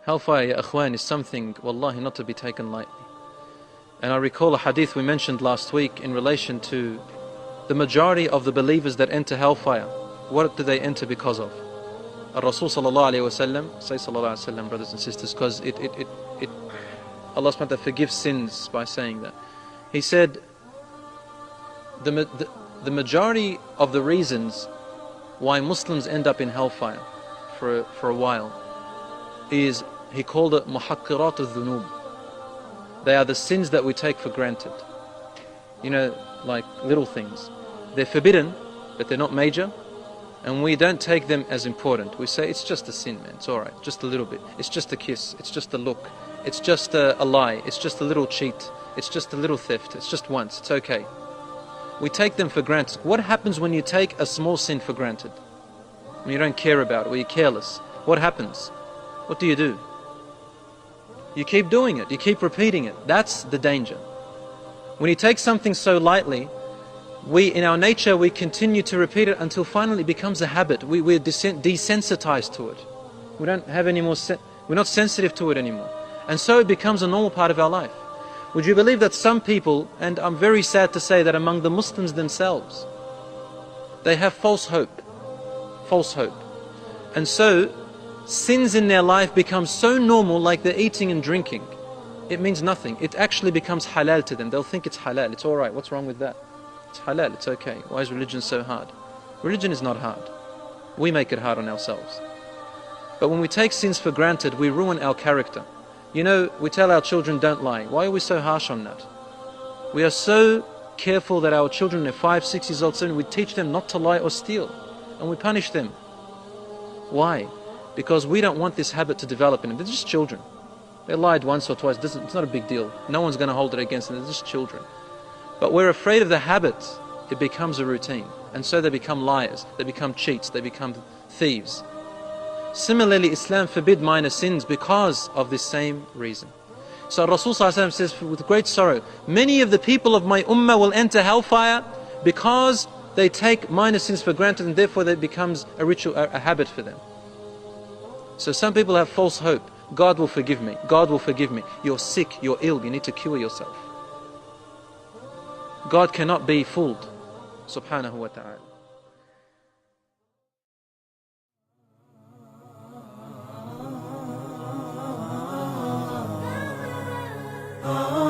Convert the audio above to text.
Hellfire, ya akhwan, is something, wallahi, not to be taken lightly. And I recall a hadith we mentioned last week in relation to the majority of the believers that enter hellfire. What do they enter because of? Rasul sallallahu alayhi wa sallam, say sallallahu alayhi wa sallam, brothers and sisters, because Allah subhanahu wa ta'ala forgives sins by saying that. He said, the majority of the reasons why Muslims end up in hellfire for a while is, he called it muhakkirat al-dhunub. They are the sins that we take for granted. You know, like little things. They're forbidden, but they're not major, and we don't take them as important. We say, it's just a sin, man, it's alright, just a little bit. It's just a kiss, it's just a look, it's just a lie, it's just a little cheat, it's just a little theft, it's just once, it's okay. We take them for granted. What happens when you take a small sin for granted? When you don't care about it, or you're careless, what happens? What do? You keep doing it, you keep repeating it. That's the danger. When you take something so lightly, in our nature, we continue to repeat it until finally it becomes a habit. We're desensitized to it. We don't have any more, we're not sensitive to it anymore. And so it becomes a normal part of our life. Would you believe that some people, and I'm very sad to say that among the Muslims themselves, they have false hope. False hope. And so, sins in their life become so normal, like they're eating and drinking. It means nothing. It actually becomes halal to them. They'll think it's halal. It's alright. What's wrong with that? It's halal. It's okay. Why is religion so hard? Religion is not hard. We make it hard on ourselves. But when we take sins for granted, we ruin our character. You know, we tell our children, don't lie. Why are we so harsh on that? We are so careful that our children, they're 5, 6 years old, 7, we teach them not to lie or steal. And we punish them. Why? Because we don't want this habit to develop in them. They're just children. They lied once or twice. It's not a big deal. No one's going to hold it against them. They're just children. But we're afraid of the habit. It becomes a routine. And so they become liars. They become cheats. They become thieves. Similarly, Islam forbid minor sins because of this same reason. So Rasul says with great sorrow, many of the people of my ummah will enter hellfire because they take minor sins for granted, and therefore that becomes a ritual, a habit for them. So some people have false hope. God will forgive me. God will forgive me. You're sick, you're ill, you need to cure yourself. God cannot be fooled, subhanahu wa ta'ala. Oh